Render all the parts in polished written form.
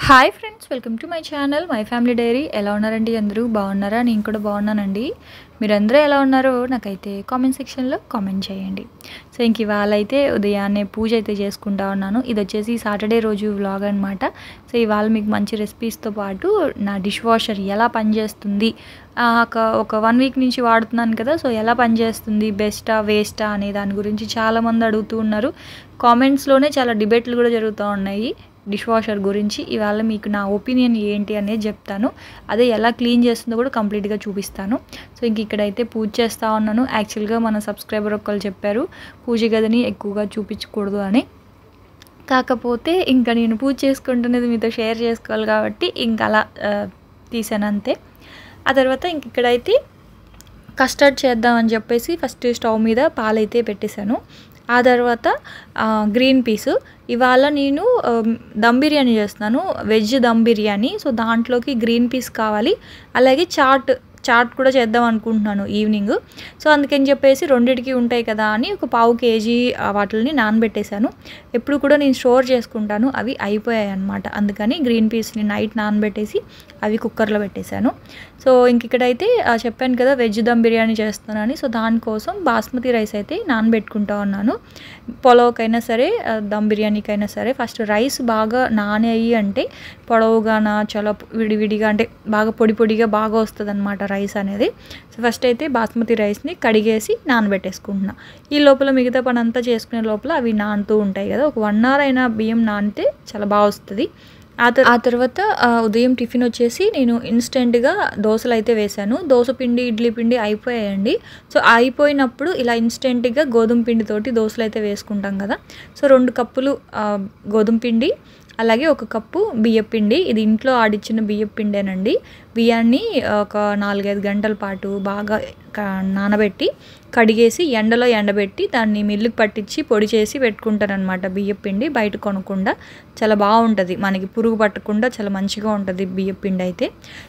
Hi friends, welcome to my channel my family dairy. ఎలా ఉన్నారండి? అందరూ బాగున్నారా? నేను కూడా బాగున్నానండి. మీరందరూ ఎలా ఉన్నారో నాకైతే కామెంట్ సెక్షన్లో కామెంట్ చేయండి. సో ఇంక ఇవాళ అయితే ఉదయాన్నే పూజ అయితే చేసుకుంటా ఉన్నాను. ఇది వచ్చేసి సాటర్డే రోజు వ్లాగ్ అనమాట. సో ఇవాళ మీకు మంచి రెసిపీస్తో పాటు నా డిష్ వాషర్ ఎలా పనిచేస్తుంది, ఒక 1 వీక్ నుంచి వాడుతున్నాను కదా, సో ఎలా పనిచేస్తుంది, బెస్టా వేస్టా అనే దాని గురించి చాలామంది అడుగుతూ ఉన్నారు. కామెంట్స్లోనే చాలా డిబేట్లు కూడా జరుగుతూ ఉన్నాయి డిష్ వాషర్ గురించి. ఇవాళ మీకు నా ఒపీనియన్ ఏంటి అనేది చెప్తాను. అదే ఎలా క్లీన్ చేస్తుందో కూడా కంప్లీట్గా చూపిస్తాను. సో ఇంక ఇక్కడైతే పూజ చేస్తూ ఉన్నాను. యాక్చువల్గా మన సబ్స్క్రైబర్ ఒకళ్ళు చెప్పారు పూజ గదిని ఎక్కువగా చూపించకూడదు అని. కాకపోతే ఇంకా నేను పూజ చేసుకుంటున్నది మీతో షేర్ చేసుకోవాలి కాబట్టి ఇంక అలా తీసాను అంతే. ఆ తర్వాత ఇంక ఇక్కడైతే కస్టర్డ్ చేద్దామని చెప్పేసి ఫస్ట్ స్టవ్ మీద పాలైతే పెట్టేశాను. ఆ తర్వాత గ్రీన్ పీస్. ఇవాళ నేను దమ్ బిర్యానీ చేస్తున్నాను, వెజ్ దమ్ బిర్యానీ. సో దాంట్లోకి గ్రీన్ పీస్ కావాలి, అలాగే చాట్ కూడా చేద్దాం అనుకుంటున్నాను ఈవినింగ్. సో అందుకని చెప్పేసి రెండిటికి ఉంటాయి కదా అని ఒక 1/2 kg వాటిని నానబెట్టేశాను. ఎప్పుడు కూడా నేను స్టోర్ చేసుకుంటాను, అవి అయిపోయాయి అనమాట. అందుకని గ్రీన్ పీస్ని నైట్ నానబెట్టేసి అవి కుక్కర్లో పెట్టేశాను. సో ఇంక ఇక్కడైతే చెప్పాను కదా వెజ్ దమ్ బిర్యానీ చేస్తున్నానని. సో దానికోసం బాస్మతి రైస్ అయితే నానబెట్టుకుంటా ఉన్నాను. పొలవుకైనా సరే దమ్ బిర్యానీకైనా సరే ఫస్ట్ రైస్ బాగా నానేయి అంటే పొడవుగాన చాలా విడివిడిగా అంటే బాగా పొడిగా బాగా వస్తుంది అనమాట రైస్ అనేది. సో ఫస్ట్ అయితే బాస్మతి రైస్ని కడిగేసి నానబెట్టేసుకుంటున్నా. ఈ లోపల మిగతా పని అంతా చేసుకునే లోపల అవి నానుతూ ఉంటాయి కదా. ఒక 1 hour అయినా బియ్యం నానితే చాలా బాగా వస్తుంది. ఆ తర్వాత ఉదయం టిఫిన్ వచ్చేసి నేను ఇన్స్టెంట్గా దోశలు అయితే వేశాను. దోశ పిండి ఇడ్లీ పిండి అయిపోయాయండి. సో అయిపోయినప్పుడు ఇలా ఇన్స్టెంట్గా గోధుమ పిండితోటి దోశలు అయితే వేసుకుంటాం కదా. సో 2 కప్పులు గోధుమ పిండి, అలాగే 1 కప్పు బియ్యం పిండి. ఇది ఇంట్లో ఆడిచ్చిన బియ్యం పిండేనండి. బియ్యాన్ని ఒక 4-5 గంటల పాటు బాగా నానబెట్టి కడిగేసి ఎండలో ఎండబెట్టి దాన్ని మిల్లుకి పట్టించి పొడి చేసి పెట్టుకుంటారనమాట. బియ్యం పిండి బయట కొనకుండా చాలా బాగుంటుంది, మనకి పురుగు పట్టకుండా చాలా మంచిగా ఉంటుంది బియ్యం పిండి అయితే.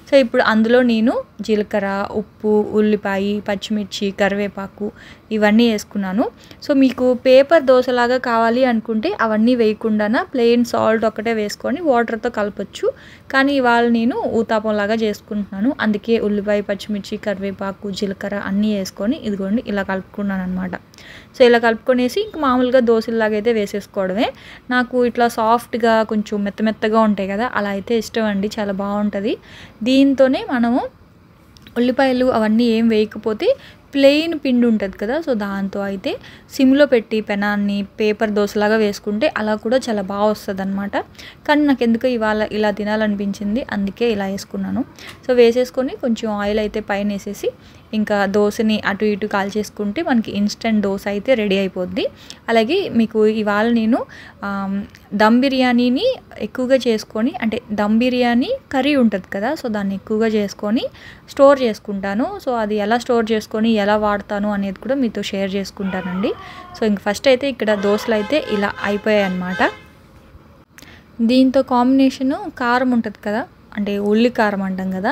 సో ఇప్పుడు అందులో నేను జీలకర్ర, ఉప్పు, ఉల్లిపాయ, పచ్చిమిర్చి, కరివేపాకు ఇవన్నీ వేసుకున్నాను. సో మీకు పేపర్ దోశలాగా కావాలి అనుకుంటే అవన్నీ వేయకుండా ప్లెయిన్ సాల్ట్ ఒకటే వేసుకొని వాటర్తో కలపచ్చు. కానీ ఇవాళ నేను ఊతాపంలాగా చేసుకుంటున్నాను. అందుకే ఉల్లిపాయ, పచ్చిమిర్చి, కరివేపాకు, జీలకర్ర అన్నీ వేసుకొని ఇదిగోండి ఇలా కలుపుకున్నాను అనమాట. సో ఇలా కలుపుకొనేసి ఇంక మామూలుగా దోశలాగా అయితే వేసేసుకోవడమే. నాకు ఇట్లా సాఫ్ట్గా కొంచెం మెత్తగా ఉంటాయి కదా, అలా అయితే ఇష్టం అండి, చాలా బాగుంటుంది. దీంతోనే మనము ఉల్లిపాయలు అవన్నీ ఏం వేయకపోతే ప్లెయిన్ పిండి ఉంటుంది కదా, సో దాంతో అయితే సిమ్లో పెట్టి పెనాన్ని పేపర్ దోశలాగా వేసుకుంటే అలా కూడా చాలా బాగా వస్తుంది అనమాట. కానీ నాకు ఎందుకో ఇవాళ ఇలా తినాలనిపించింది, అందుకే ఇలా వేసుకున్నాను. సో వేసేసుకొని కొంచెం ఆయిల్ అయితే పైన వేసేసి ఇంకా దోశని అటు ఇటు కాల్చేసుకుంటే మనకి ఇన్స్టెంట్ దోశ అయితే రెడీ అయిపోద్ది. అలాగే మీకు ఇవాళ నేను దమ్ బిర్యానీని ఎక్కువగా చేసుకొని, అంటే దమ్ బిర్యానీ కర్రీ ఉంటుంది కదా, సో దాన్ని ఎక్కువగా చేసుకొని స్టోర్ చేసుకుంటాను. సో అది ఎలా స్టోర్ చేసుకొని ఎలా వాడతాను అనేది కూడా మీతో షేర్ చేసుకుంటానండి. సో ఇంక ఫస్ట్ అయితే ఇక్కడ దోశలు అయితే ఇలా అయిపోయాయి అన్నమాట. దీంతో కాంబినేషను కారం ఉంటుంది కదా, అంటే ఉల్లి కారం అంటాం కదా,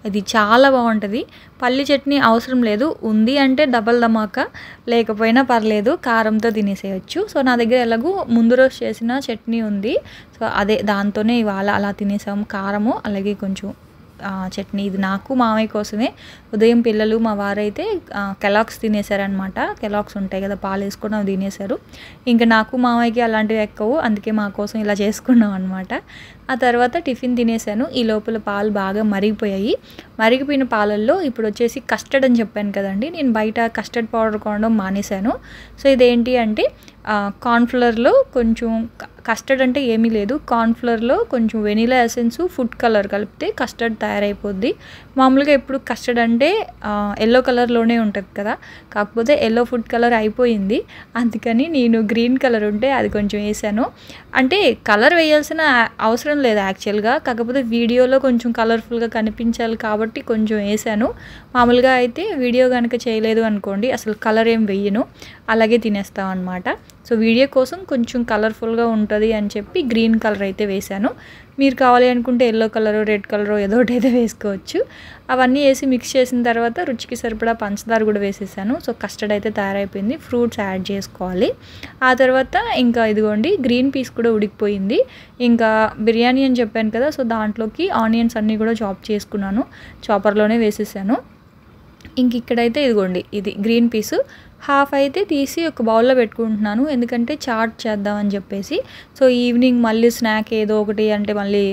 అది చాలా బాగుంటుంది. పల్లి చట్నీ అవసరం లేదు, ఉంది అంటే డబల్ ధమాకా, లేకపోయినా పర్లేదు కారంతో తినేసేయచ్చు. సో నా దగ్గర ఎలాగూ ముందు రోజు చేసిన చట్నీ ఉంది, సో అదే దాంతోనే ఇవాళ అలా తినేసాము. కారము అలాగే కొంచెం చట్నీ. ఇది నాకు మామయ్య కోసమే. ఉదయం పిల్లలు మా వారైతే కెలాక్స్ తినేసారనమాట. కెలాక్స్ ఉంటాయి కదా పాలు వేసుకొని అవి తినేశారు. ఇంకా నాకు మామయ్యకి అలాంటివి ఎక్కవు, అందుకే మా కోసం ఇలా చేసుకున్నాం అనమాట. ఆ తర్వాత టిఫిన్ తినేసాను. ఈ లోపల పాలు బాగా మరిగిపోయాయి. మరిగిపోయిన పాలల్లో ఇప్పుడు వచ్చేసి కస్టర్డ్ అని చెప్పాను కదండి, నేను బయట కస్టర్డ్ పౌడర్ కొనడం మానేశాను. సో ఇదేంటి అంటే కార్న్ఫ్లవర్లో కొంచెం, కస్టర్డ్ అంటే ఏమీ లేదు, కార్న్ఫ్లవర్లో కొంచెం వెనిలా ఎసెన్స్, ఫుడ్ కలర్ కలిపితే కస్టర్డ్ తయారైపోద్ది. మామూలుగా ఇప్పుడు కస్టర్డ్ అంటే ఎల్లో కలర్లోనే ఉంటుంది కదా, కాకపోతే ఎల్లో ఫుడ్ కలర్ అయిపోయింది, అందుకని నేను గ్రీన్ కలర్ ఉంటే అది కొంచెం వేసాను. అంటే కలర్ వేయాల్సిన అవసరం లేదు యాక్చువల్గా, కాకపోతే వీడియోలో కొంచెం కలర్ఫుల్గా కనిపించాలి కాబట్టి కొంచెం వేసాను. మామూలుగా అయితే వీడియో కనుక చేయలేదు అనుకోండి అసలు కలర్ ఏం వేయను, అలాగే తినేస్తాం అనమాట. సో వీడియో కోసం కొంచెం కలర్ఫుల్గా ఉంటుంది అని చెప్పి గ్రీన్ కలర్ అయితే వేశాను. మీరు కావాలి అనుకుంటే ఎల్లో కలరు, రెడ్ కలరు ఏదో ఒకటి అయితే వేసుకోవచ్చు. అవన్నీ వేసి మిక్స్ చేసిన తర్వాత రుచికి సరిపడా పంచదార కూడా వేసేసాను. సో కస్టర్డ్ అయితే తయారైపోయింది. ఫ్రూట్స్ యాడ్ చేసుకోవాలి. ఆ తర్వాత ఇంకా ఇదిగోండి గ్రీన్ పీస్ కూడా ఉడికిపోయింది. ఇంకా బిర్యానీ అని చెప్పాను కదా, సో దాంట్లోకి ఆనియన్స్ అన్నీ కూడా చాప్ చేసుకున్నాను. చాపర్లోనే వేసేసాను. ఇంక ఇక్కడైతే ఇదిగోండి ఇది గ్రీన్ పీసు హాఫ్ అయితే తీసి ఒక బౌల్లో పెట్టుకుంటున్నాను, ఎందుకంటే చాట్ చేద్దామని చెప్పేసి. సో ఈవినింగ్ మళ్ళీ స్నాక్ ఏదో ఒకటి అంటే మళ్ళీ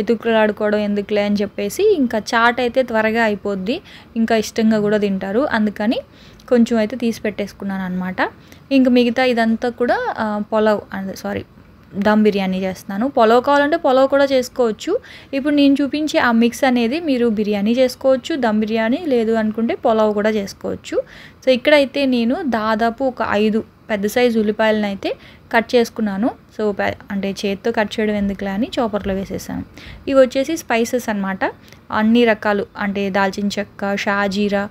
ఎతుకులాడుకోవడం ఎందుకులే అని చెప్పేసి ఇంకా చాట్ అయితే త్వరగా అయిపోద్ది, ఇంకా ఇష్టంగా కూడా తింటారు. అందుకని కొంచెం అయితే తీసి పెట్టేసుకున్నాను అనమాట. ఇంక మిగతా ఇదంతా కూడా పులావ్ దమ్ బిర్యానీ చేస్తున్నాను. పులావ్ కావాలంటే పులావ్ కూడా చేసుకోవచ్చు. ఇప్పుడు నేను చూపించే ఆ మిక్స్ అనేది మీరు బిర్యానీ చేసుకోవచ్చు, దమ్ బిర్యానీ, లేదు అనుకుంటే పులావ్ కూడా చేసుకోవచ్చు. సో ఇక్కడైతే నేను దాదాపు ఒక 5 పెద్ద సైజు ఉల్లిపాయలను అయితే కట్ చేసుకున్నాను. సో అంటే చేత్తో కట్ చేయడం ఎందుకులే అని చాపర్లో వేసేసాను. ఇవి వచ్చేసి స్పైసెస్ అనమాట, అన్ని రకాలు అంటే దాల్చిన చెక్క, షాజీరా,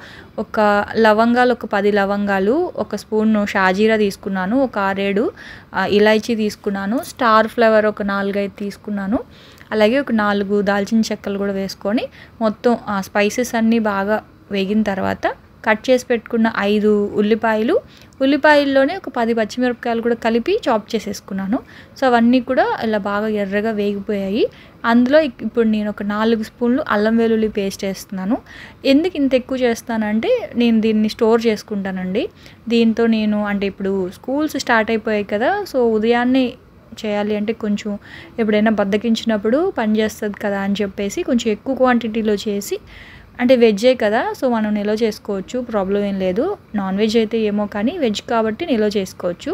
ఒక లవంగాలు ఒక 10 లవంగాలు, ఒక స్పూన్ షాజీరా తీసుకున్నాను, ఒక 6-7 ఇలాచీ తీసుకున్నాను, స్టార్ ఫ్లవర్ ఒక 4-5 తీసుకున్నాను, అలాగే ఒక 4 దాల్చిన చెక్కలు కూడా వేసుకొని మొత్తం ఆ స్పైసెస్ అన్నీ బాగా వేగిన తర్వాత కట్ చేసి పెట్టుకున్న 5 ఉల్లిపాయల్లోనే ఒక 10 పచ్చిమిరపకాయలు కూడా కలిపి చాప్ చేసేసుకున్నాను. సో అవన్నీ కూడా ఇలా బాగా ఎర్రగా వేగిపోయాయి. అందులో ఇప్పుడు నేను ఒక 4 స్పూన్లు అల్లం వెల్లుల్లి పేస్ట్ వేస్తున్నాను. ఎందుకు ఇంత ఎక్కువ చేస్తానంటే నేను దీన్ని స్టోర్ చేసుకుంటానండి. దీంతో నేను అంటే ఇప్పుడు స్కూల్స్ స్టార్ట్ అయిపోయాయి కదా, సో ఉదయాన్నే చేయాలి అంటే కొంచెం ఎప్పుడైనా బద్దకించినప్పుడు పనిచేస్తుంది కదా అని చెప్పేసి కొంచెం ఎక్కువ క్వాంటిటీలో చేసి, అంటే వెజ్జే కదా సో మనం నిల్వ చేసుకోవచ్చు, ప్రాబ్లం ఏం లేదు. నాన్ వెజ్ అయితే ఏమో కానీ వెజ్ కాబట్టి నిల్వ చేసుకోవచ్చు.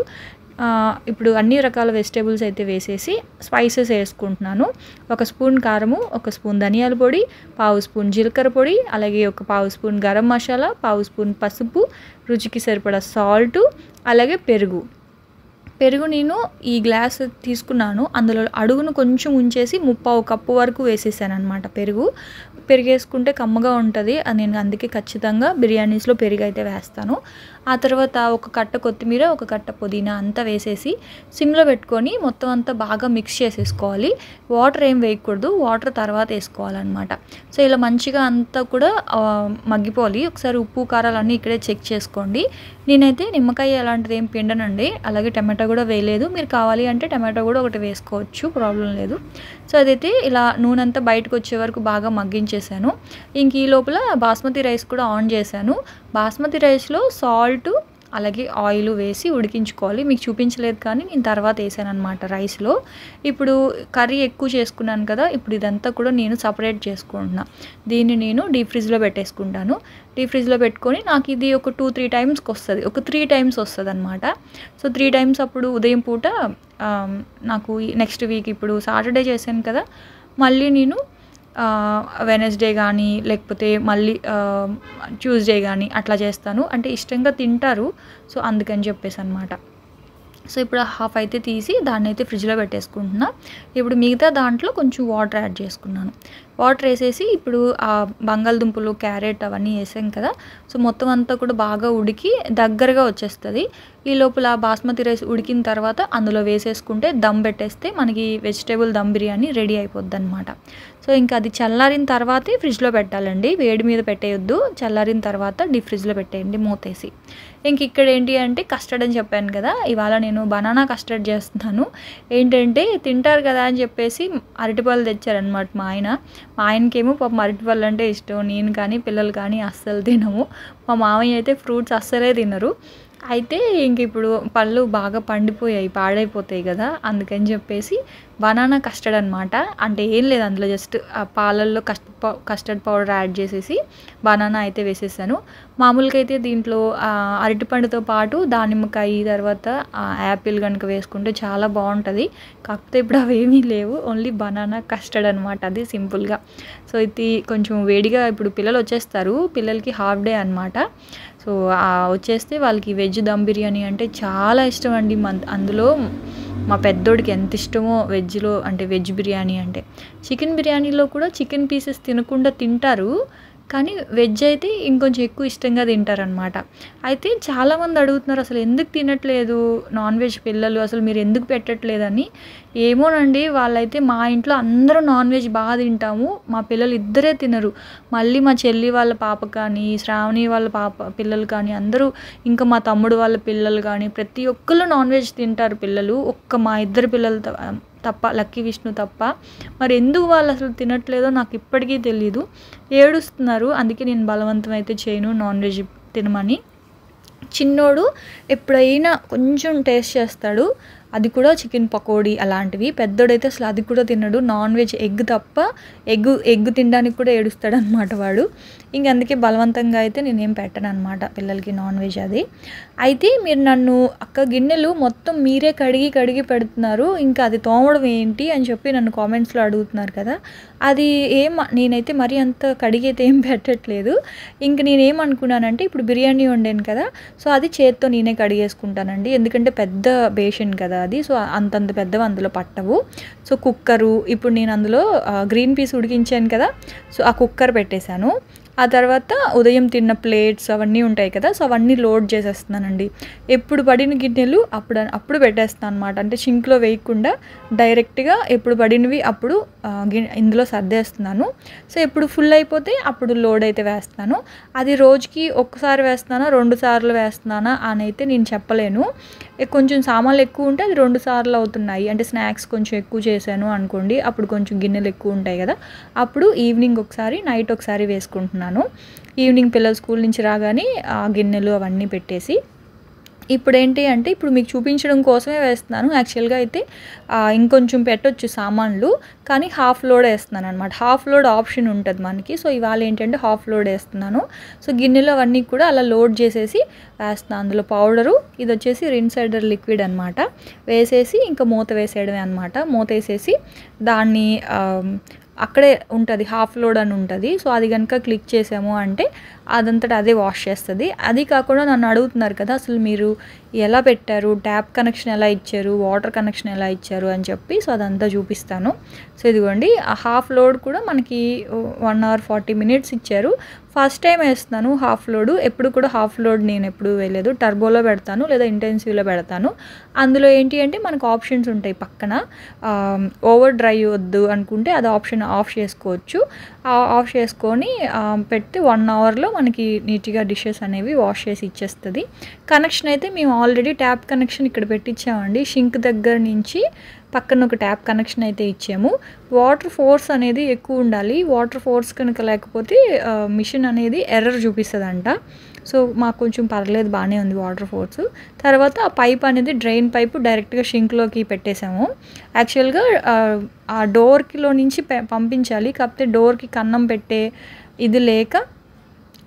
ఇప్పుడు అన్ని రకాల వెజిటేబుల్స్ అయితే వేసేసి స్పైసెస్ వేసుకుంటున్నాను. 1 స్పూన్ కారము, 1 స్పూన్ ధనియాల పొడి, 1/2 స్పూన్ జీలకర్ర పొడి, అలాగే ఒక 1/2 స్పూన్ గరం మసాలా, 1/2 స్పూన్ పసుపు, రుచికి సరిపడా సాల్టు, అలాగే పెరుగు నేను ఈ గ్లాస్ తీసుకున్నాను. అందులో అడుగును కొంచెం ఉంచేసి 3/4 కప్పు వరకు వేసేసాను అనమాట. పెరుగు వేసుకుంటే కమ్మగా ఉంటుంది, నేను అందుకే ఖచ్చితంగా బిర్యానీస్లో పెరుగు అయితే వేస్తాను. ఆ తర్వాత ఒక కట్ట కొత్తిమీర, ఒక కట్ట పుదీనా అంతా వేసేసి సిమ్లో పెట్టుకొని మొత్తం అంతా బాగా మిక్స్ చేసేసుకోవాలి. వాటర్ ఏం వేయకూడదు, వాటర్ తర్వాత వేసుకోవాలన్నమాట. సో ఇలా మంచిగా అంతా కూడా మగ్గిపోవాలి. ఒకసారి ఉప్పు కారాలన్నీ ఇక్కడే చెక్ చేసుకోండి. నేనైతే నిమ్మకాయ అలాంటిది ఏం పిండనండి, అలాగే టమాటో కూడా వేయలేదు. మీరు కావాలి అంటే టమాటో కూడా ఒకటి వేసుకోవచ్చు, ప్రాబ్లం లేదు. సో అదైతే ఇలా నూనె అంతా బయటకు వచ్చే వరకు బాగా మగ్గించేసాను. ఇంక ఈ లోపల బాస్మతి రైస్ కూడా ఆన్ చేశాను. బాస్మతి రైస్లో సాల్ట్ అలాగే ఆయిల్ వేసి ఉడికించుకోవాలి. మీకు చూపించలేదు కానీ నేను తర్వాత వేసాను అనమాట రైస్లో. ఇప్పుడు కర్రీ ఎక్కువ చేసుకున్నాను కదా, ఇప్పుడు ఇదంతా కూడా నేను సపరేట్ చేసుకుంటున్నా. దీన్ని నేను డీప్ ఫ్రిడ్జ్లో పెట్టేసుకుంటాను. డీప్ ఫ్రిడ్జ్లో పెట్టుకొని నాకు ఇది ఒక 2-3 టైమ్స్కి వస్తుంది, ఒక 3 టైమ్స్ వస్తుంది అనమాట. సో 3 టైమ్స్ అప్పుడు ఉదయం పూట నాకు నెక్స్ట్ వీక్ ఇప్పుడు సాటర్డే చేశాను కదా, మళ్ళీ నేను వెనస్డే కానీ లేకపోతే మళ్ళీ ట్యూస్డే కానీ అట్లా చేస్తాను. అంటే ఇష్టంగా తింటారు, సో అందుకని చెప్పేసి అనమాట. సో ఇప్పుడు హాఫ్ అయితే తీసి దాన్ని అయితే ఫ్రిడ్జ్లో పెట్టేసుకుంటున్నా. ఇప్పుడు మిగతా దాంట్లో కొంచెం వాటర్ యాడ్ చేసుకున్నాను. వాటర్ వేసేసి ఇప్పుడు ఆ బంగాళదుంపలు, క్యారెట్ అవన్నీ వేసాం కదా, సో మొత్తం అంతా కూడా బాగా ఉడికి దగ్గరగా వచ్చేస్తుంది. ఈ లోపల బాస్మతి రైస్ ఉడికిన తర్వాత అందులో వేసేసుకుంటే దమ్ పెట్టేస్తే మనకి వెజిటేబుల్ దమ్ బిర్యానీ రెడీ అయిపోద్ది అనమాట. సో ఇంకా అది చల్లారిన తర్వాతే ఫ్రిడ్జ్లో పెట్టాలండి, వేడి మీద పెట్టేయొద్దు. చల్లారిన తర్వాత డీప్ ఫ్రిడ్జ్లో పెట్టేయండి మూతేసి. ఇంక ఇక్కడ ఏంటి అంటే కస్టర్డ్ అని చెప్పాను కదా, ఇవాళ నేను బనానా కస్టర్డ్ చేస్తున్నాను. ఏంటంటే తింటారు కదా అని చెప్పేసి అరటిపళ్ళు తెచ్చారనమాట మా ఆయనకేమో పాపం అరటిపళ్ళు అంటే ఇష్టం, నేను కానీ పిల్లలు కానీ అస్సలు తినము. మా మామయ్య అయితే ఫ్రూట్స్ అస్సలే తినరు. అయితే ఇంక ఇప్పుడు పళ్ళు బాగా పండిపోయాయి, పాడైపోతాయి కదా, అందుకని చెప్పేసి బనానా కస్టర్డ్ అనమాట. అంటే ఏం లేదు, అందులో జస్ట్ పాలల్లో కస్టర్డ్ పౌడర్ యాడ్ చేసేసి బనానా అయితే వేసేసాను. మామూలుగా అయితే దీంట్లో అరటిపండుతో పాటు దానిమ్మకాయ తర్వాత యాపిల్ కనుక వేసుకుంటే చాలా బాగుంటుంది. కాకపోతే ఇప్పుడు అవేమీ లేవు, ఓన్లీ బనానా కస్టర్డ్ అనమాట, అది సింపుల్గా. సో ఇది కొంచెం వేడిగా ఇప్పుడు పిల్లలు వచ్చేస్తారు, పిల్లలకి హాఫ్ డే అనమాట. సో వచ్చేస్తే వాళ్ళకి వెజ్ దమ్ బిర్యానీ అంటే చాలా ఇష్టం అండి. అందులో మా పెద్దోడికి ఎంత ఇష్టమో వెజ్లో, అంటే వెజ్ బిర్యానీ అంటే. చికెన్ బిర్యానీలో కూడా చికెన్ పీసెస్ తినకుండా తింటారు, కానీ వెజ్ అయితే ఇంకొంచెం ఎక్కువ ఇష్టంగా తింటారనమాట. అయితే చాలామంది అడుగుతున్నారు, అసలు ఎందుకు తినట్లేదు నాన్ వెజ్ పిల్లలు, అసలు మీరు ఎందుకు పెట్టట్లేదని. ఏమోనండి, వాళ్ళైతే మా ఇంట్లో అందరూ నాన్ వెజ్ బాగా తింటాము, మా పిల్లలు ఇద్దరే తినరు. మళ్ళీ మా చెల్లి వాళ్ళ పాప కానీ, శ్రావణి వాళ్ళ పిల్లలు కానీ అందరూ, ఇంకా మా తమ్ముడు వాళ్ళ పిల్లలు కానీ ప్రతి ఒక్కళ్ళు నాన్ వెజ్ తింటారు పిల్లలు. ఒక్క మా ఇద్దరు పిల్లలు తప్ప, లక్కీ విష్ణు తప్ప. మరి ఎందుకు వాళ్ళు అసలు తినట్లేదో నాకు ఇప్పటికీ తెలీదు. ఏడుస్తున్నారు, అందుకే నేను బలవంతం అయితే చేయను నాన్ వెజ్ తినమని. చిన్నోడు ఎప్పుడైనా కొంచెం టేస్ట్ చేస్తాడు, అది కూడా చికెన్ పకోడీ అలాంటివి. పెద్దోడైతే అసలు అది కూడా తినడు, నాన్ వెజ్ ఎగ్ తప్ప. ఎగ్ తినడానికి కూడా ఏడుస్తాడు అనమాట వాడు. ఇంక అందుకే బలవంతంగా అయితే నేనేం పెట్టను అనమాట పిల్లలకి నాన్ వెజ్ అది. అయితే మీరు నన్ను అక్క గిన్నెలు మొత్తం మీరే కడిగి పెడుతున్నారు, ఇంకా అది తోమడం ఏంటి అని చెప్పి నన్ను కామెంట్స్లో అడుగుతున్నారు కదా. అది నేనైతే మరీ అంత కడిగైతే ఏం పెట్టట్లేదు. ఇంక నేనేమనుకున్నానంటే, ఇప్పుడు బిర్యానీ వండాను కదా, సో అది చేత్తో నేనే కడిగేసుకుంటానండి. ఎందుకంటే పెద్ద బేషన్ కదా అది, సో అంతంత పెద్దవి అందులో పట్టవు. సో కుక్కరు, ఇప్పుడు నేను అందులో గ్రీన్ పీస్ ఉడికించాను కదా, సో ఆ కుక్కర్ పెట్టేశాను. ఆ తర్వాత ఉదయం తిన్న ప్లేట్స్ అవన్నీ ఉంటాయి కదా, సో అవన్నీ లోడ్ చేసేస్తున్నానండి. ఎప్పుడు పడిన గిన్నెలు అప్పుడు పెట్టేస్తాను అనమాట. అంటే సింక్లో వేయకుండా డైరెక్ట్గా ఎప్పుడు పడినవి అప్పుడు ఇందులో సర్దేస్తున్నాను. సో ఎప్పుడు ఫుల్ అయిపోతే అప్పుడు లోడ్ అయితే వేస్తాను. అది రోజుకి ఒక్కసారి వేస్తానా 2 సార్లు వేస్తున్నానా అని అయితే నేను చెప్పలేను. కొంచెం సామాన్లు ఎక్కువ ఉంటే అది 2 సార్లు అవుతున్నాయి. అంటే స్నాక్స్ కొంచెం ఎక్కువ చేశాను అనుకోండి, అప్పుడు కొంచెం గిన్నెలు ఎక్కువ ఉంటాయి కదా, అప్పుడు ఈవినింగ్ ఒకసారి నైట్ ఒకసారి వేసుకుంటున్నాను. ఈవినింగ్ పిల్లలు స్కూల్ నుంచి రాగానే ఆ గిన్నెలు అవన్నీ పెట్టేసి, ఇప్పుడు ఏంటి అంటే ఇప్పుడు మీకు చూపించడం కోసమే వేస్తున్నాను. యాక్చువల్గా అయితే ఇంకొంచెం పెట్టొచ్చు సామాన్లు, కానీ హాఫ్ లోడ్ వేస్తున్నాను అనమాట. హాఫ్ లోడ్ ఆప్షన్ ఉంటుంది మనకి. సో ఇవాళ ఏంటంటే హాఫ్ లోడ్ వేస్తున్నాను. సో గిన్నెలు అవన్నీ కూడా అలా లోడ్ చేసేసి వేస్తున్నాను. అందులో పౌడరు, ఇది వచ్చేసి రిన్సైడర్ లిక్విడ్ అనమాట, వేసేసి ఇంకా మూత వేసేయడమే అనమాట. మూత వేసేసి దాన్ని అక్కడే ఉంటుంది, హాఫ్ లోడ్ అని ఉంటుంది. సో అది కనుక క్లిక్ చేసాము అంటే అదంతటా అదే వాష్ చేస్తుంది. అది కాకుండా నన్ను అడుగుతున్నారు కదా, అసలు మీరు ఎలా పెట్టారు, ట్యాప్ కనెక్షన్ ఎలా ఇచ్చారు, వాటర్ కనెక్షన్ ఎలా ఇచ్చారు అని చెప్పి. సో అదంతా చూపిస్తాను. సో ఇదిగోండి, ఆ హాఫ్ లోడ్ కూడా మనకి 1 hour 40 minutes ఇచ్చారు. ఫస్ట్ టైం వేస్తున్నాను హాఫ్ లోడు. ఎప్పుడు కూడా హాఫ్ లోడ్ నేను ఎప్పుడు వేయలేదు. టర్బోలో పెడతాను లేదా ఇంటెన్సివ్లో పెడతాను. అందులో ఏంటి అంటే మనకు ఆప్షన్స్ ఉంటాయి పక్కన. ఓవర్ డ్రై వద్దు అనుకుంటే అది ఆప్షన్ ఆఫ్ చేసుకోవచ్చు. ఆఫ్ చేసుకొని పెడితే 1 hourలో మనకి నీట్గా డిషెస్ అనేవి వాష్ చేసి ఇచ్చేస్తుంది. కనెక్షన్ అయితే మేము ఆల్రెడీ ట్యాప్ కనెక్షన్ ఇక్కడ పెట్టించామండి. షింక్ దగ్గర నుంచి పక్కన ఒక ట్యాప్ కనెక్షన్ అయితే ఇచ్చాము. వాటర్ ఫోర్స్ అనేది ఎక్కువ ఉండాలి. వాటర్ ఫోర్స్ కనుక లేకపోతే మిషన్ అనేది ఎర్రర్ చూపిస్తుందంట. సో మాకు కొంచెం పర్లేదు, బాగానే ఉంది వాటర్ ఫోర్స్. తర్వాత ఆ పైప్ అనేది డ్రైన్ పైపు డైరెక్ట్గా షింక్లోకి పెట్టేసాము. యాక్చువల్గా ఆ డోర్కిలో నుంచి పంపించాలి, కాకపోతే డోర్కి కన్నం పెట్టే ఇది లేక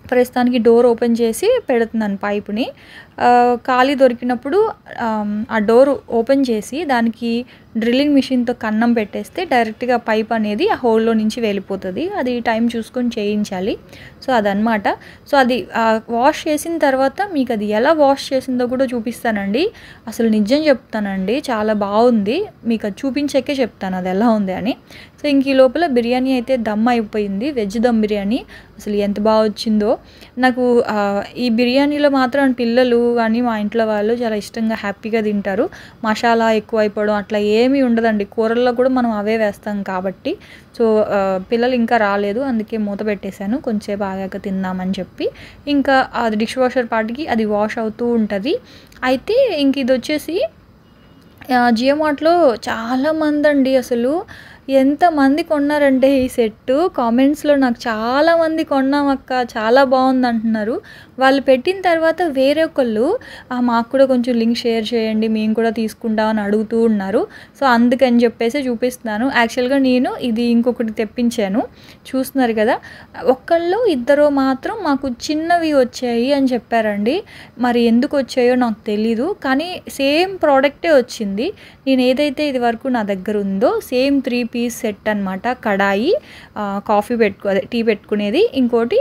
ప్రస్తుతానికి డోర్ ఓపెన్ చేసి పెడుతున్నాను పైపుని. ఖాళీ దొరికినప్పుడు ఆ డోర్ ఓపెన్ చేసి దానికి డ్రిల్లింగ్ మిషన్తో కన్నం పెట్టేస్తే డైరెక్ట్గా పైప్ అనేది ఆ హోల్లో నుంచి వెళ్ళిపోతుంది. అది టైం చూసుకొని చేయించాలి. సో అదనమాట. సో అది వాష్ చేసిన తర్వాత మీకు అది ఎలా వాష్ చేసిందో కూడా చూపిస్తానండి. అసలు నిజం చెప్తానండి, చాలా బాగుంది. మీకు అది చూపించాకే చెప్తాను అది ఎలా ఉంది అని. సో ఇంక ఈ లోపల బిర్యానీ అయితే దమ్ అయిపోయింది. వెజ్ దమ్ బిర్యానీ అసలు ఎంత బాగా వచ్చిందో. నాకు ఈ బిర్యానీలో మాత్రం పిల్లలు కానీ మా ఇంట్లో వాళ్ళు చాలా ఇష్టంగా హ్యాపీగా తింటారు. మసాలా ఎక్కువ అయిపోవడం అట్లా ఏమీ ఉండదండి. కూరల్లో కూడా మనం అవే వేస్తాం కాబట్టి. సో పిల్లలు ఇంకా రాలేదు, అందుకే మూత పెట్టేశాను, కొంచెంసేపు ఆగాక తిందామని చెప్పి. ఇంకా అది డిష్ వాషర్ పాటికి అది వాష్ అవుతూ ఉంటుంది. అయితే ఇంక ఇది వచ్చేసి జియో మార్ట్లో చాలామంది అండి, అసలు ఎంతమంది కొన్నారంటే ఈ సెట్టు. కామెంట్స్లో నాకు చాలామంది కొన్నామక్క, చాలా బాగుంది అంటున్నారు. వాళ్ళు పెట్టిన తర్వాత వేరే ఒకళ్ళు మాకు కూడా కొంచెం లింక్ షేర్ చేయండి, మేము కూడా తీసుకుంటామని అడుగుతూ ఉన్నారు. సో అందుకని చెప్పేసి చూపిస్తున్నాను. యాక్చువల్గా నేను ఇది ఇంకొకటి తెప్పించాను, చూస్తున్నారు కదా. ఒకళ్ళు ఇద్దరు మాత్రం మాకు చిన్నవి వచ్చాయి అని చెప్పారండి. మరి ఎందుకు వచ్చాయో నాకు తెలీదు, కానీ సేమ్ ప్రోడక్టే వచ్చింది. నేను ఏదైతే ఇది వరకు నా దగ్గర ఉందో సేమ్ 3 పీస్ సెట్ అనమాట. కడాయి, కాఫీ అదే టీ పెట్టుకునేది, ఇంకోటి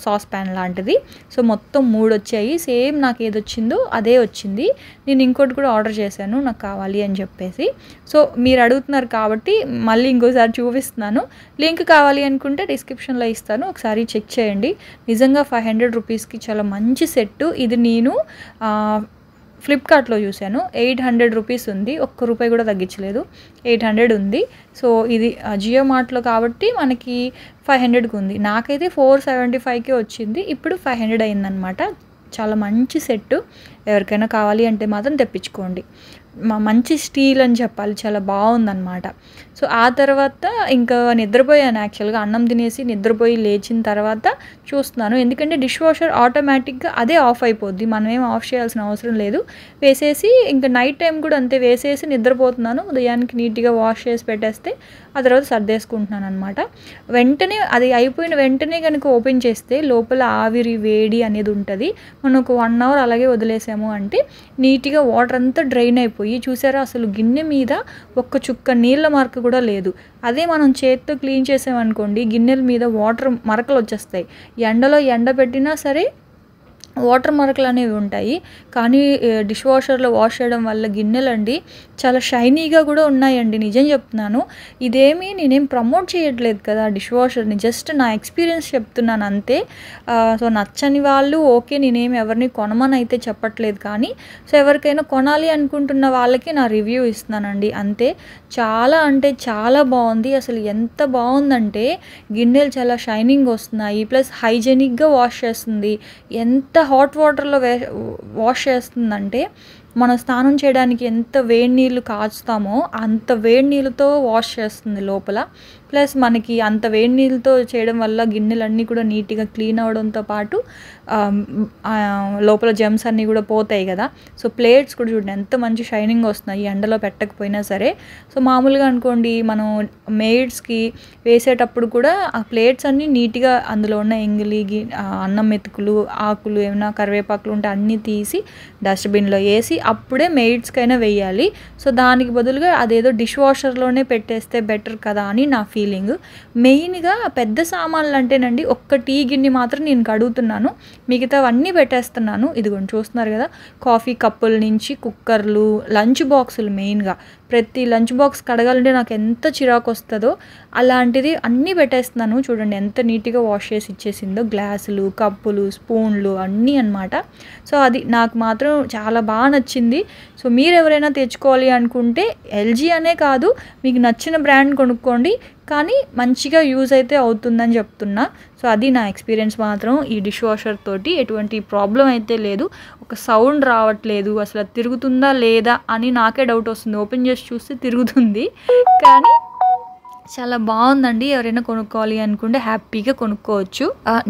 సాస్ ప్యాన్ లాంటిది. సో మొత్తం 3 వచ్చాయి. సేమ్ నాకు ఏది వచ్చిందో అదే వచ్చింది. నేను ఇంకోటి కూడా ఆర్డర్ చేశాను నాకు కావాలి అని చెప్పేసి. సో మీరు అడుగుతున్నారు కాబట్టి మళ్ళీ ఇంకోసారి చూపిస్తున్నాను. లింక్ కావాలి అనుకుంటే డిస్క్రిప్షన్లో ఇస్తాను, ఒకసారి చెక్ చేయండి. నిజంగా 500 రూపీస్కి చాలా మంచి సెట్టు. ఇది నేను ఫ్లిప్కార్ట్లో చూశాను. 800 రూపీస్ ఉంది, ఒక్క రూపాయి కూడా తగ్గించలేదు, 800 ఉంది. సో ఇది జియో మార్ట్లో కాబట్టి మనకి 500కి ఉంది. నాకైతే 475కే వచ్చింది, ఇప్పుడు 500 అయిందనమాట. చాలా మంచి సెట్టు. ఎవరికైనా కావాలి అంటే మాత్రం తెప్పించుకోండి. మంచి స్టీల్ అని చెప్పాలి, చాలా బాగుందన్నమాట. సో ఆ తర్వాత ఇంకా నిద్రపోయాను. యాక్చువల్గా అన్నం తినేసి నిద్రపోయి లేచిన తర్వాత చూస్తున్నాను, ఎందుకంటే డిష్ వాషర్ ఆటోమేటిక్గా అదే ఆఫ్ అయిపోద్ది, మనం ఏం ఆఫ్ చేయాల్సిన అవసరం లేదు. వేసేసి ఇంకా నైట్ టైం కూడా అంతే వేసేసి నిద్రపోతున్నాను. ఉదయానికి నీట్గా వాష్ చేసి పెట్టేస్తే ఆ తర్వాత సర్దేసుకుంటున్నాను అనమాట. వెంటనే అది అయిపోయిన వెంటనే కనుక ఓపెన్ చేస్తే లోపల ఆవిరి వేడి అనేది ఉంటుంది. మనం ఒక 1 అవర్ అలాగే వదిలేసాము అంటే నీట్గా వాటర్ అంతా డ్రైన్ అయిపోయి, చూసారా అసలు గిన్నె మీద ఒక్క చుక్క నీళ్ళ మార్క్ కూడా లేదు. అదే మనం చేత్తో క్లీన్ చేసామనుకోండి గిన్నెల మీద వాటర్ మరకలు వచ్చేస్తాయి. ఎండలో ఎండబెట్టినా సరే వాటర్ మరకలు అనేవి ఉంటాయి. కానీ డిష్ వాషర్లో వాష్ చేయడం వల్ల గిన్నెలండి చాలా షైనీగా కూడా ఉన్నాయండి, నిజం చెప్తున్నాను. ఇదేమీ నేనేం ప్రమోట్ చేయట్లేదు కదా డిష్ వాషర్ని, జస్ట్ నా ఎక్స్పీరియన్స్ చెప్తున్నాను అంతే. సో నచ్చని వాళ్ళు ఓకే, నేనేమి ఎవరిని కొనమని అయితే చెప్పట్లేదు. కానీ సో ఎవరికైనా కొనాలి అనుకుంటున్న వాళ్ళకి నా రివ్యూ ఇస్తున్నానండి అంతే. చాలా అంటే చాలా బాగుంది. అసలు ఎంత బాగుందంటే గిన్నెలు చాలా షైనింగ్ వస్తున్నాయి, ప్లస్ హైజెనిక్గా వాష్ చేస్తుంది. ఎంత హాట్ వాటర్లో వాష్ చేస్తుందంటే మనం స్నానం చేయడానికి ఎంత వేడి నీళ్ళు కాచుతామో అంత వేడి నీళ్ళతో వాష్ చేస్తుంది లోపల. ప్లస్ మనకి అంత వేడి నీళ్ళతో చేయడం వల్ల గిన్నెలన్నీ కూడా నీట్గా క్లీన్ అవడంతో పాటు లోపల జెమ్స్ అన్నీ కూడా పోతాయి కదా. సో ప్లేట్స్ కూడా చూడండి ఎంత మంచి షైనింగ్ వస్తున్నాయి ఎండలో పెట్టకపోయినా సరే. సో మామూలుగా అనుకోండి మనం మెయిడ్స్కి వేసేటప్పుడు కూడా ఆ ప్లేట్స్ అన్నీ నీట్గా అందులో ఉన్న ఎంగిలి అన్నం మెతుకులు, ఆకులు, ఏమైనా కరివేపాకులు ఉంటే అన్నీ తీసి డస్ట్బిన్లో వేసి అప్పుడే మెయిడ్స్కైనా వేయాలి. సో దానికి బదులుగా అదేదో డిష్ వాషర్లోనే పెట్టేస్తే బెటర్ కదా అని నా ఫీలింగ్. మెయిన్గా పెద్ద సామాన్లు అంటేనండి ఒక్క టీ గిన్నె మాత్రం నేను కడుగుతున్నాను, మిగతావన్నీ పెట్టేస్తున్నాను. ఇదిగోండి చూస్తున్నారు కదా, కాఫీ కప్పుల నుంచి కుక్కర్లు, లంచ్ బాక్సులు, మెయిన్గా ప్రతి లంచ్ బాక్స్ కడగాలంటే నాకు ఎంత చిరాకు వస్తుందో అలాంటిది అన్నీ పెట్టేస్తున్నాను. చూడండి ఎంత నీట్గా వాష్ చేసి ఇచ్చేసిందో, గ్లాసులు, కప్పులు, స్పూన్లు అన్నీ అనమాట. సో అది నాకు మాత్రం చాలా బాగా నచ్చింది. సో మీరు ఎవరైనా తెచ్చుకోవాలి అనుకుంటే ఎల్జీ అనే కాదు, మీకు నచ్చిన బ్రాండ్ కొనుక్కోండి, కానీ మంచిగా యూజ్ అయితే అవుతుందని చెప్తున్నా. సో అది నా ఎక్స్పీరియన్స్. మాత్రం ఈ డిష్ వాషర్ తోటి ఎటువంటి ప్రాబ్లం అయితే లేదు, ఒక సౌండ్ రావట్లేదు, అసలు తిరుగుతుందా లేదా అని నాకే డౌట్ వస్తుంది. ఓపెన్ చేసి చూస్తే తిరుగుతుంది, కానీ చాలా బాగుందండి. ఎవరైనా కొనుక్కోవాలి అనుకుంటే హ్యాపీగా కొనుక్కోవచ్చు.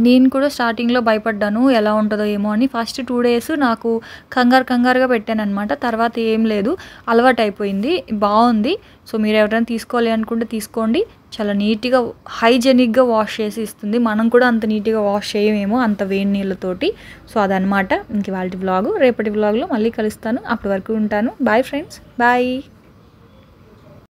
నేను కూడా స్టార్టింగ్లో భయపడ్డాను ఎలా ఉంటుందో ఏమో అని. ఫస్ట్ 2 డేస్ నాకు కంగారుగా పెట్టాను అనమాట. తర్వాత ఏం లేదు, అలవాటు అయిపోయింది, బాగుంది. సో మీరు ఎవరైనా తీసుకోవాలి అనుకుంటే తీసుకోండి. చాలా నీట్గా హైజెనిక్గా వాష్ చేసి ఇస్తుంది. మనం కూడా అంత నీట్గా వాష్ చేయమేమో అంత వేడి నీళ్ళతోటి. సో అదనమాట ఇంక వాళ్ళ వ్లాగు. రేపటి వ్లాగ్లో మళ్ళీ కలుస్తాను. అప్పటి వరకు ఉంటాను. Bye friends, bye.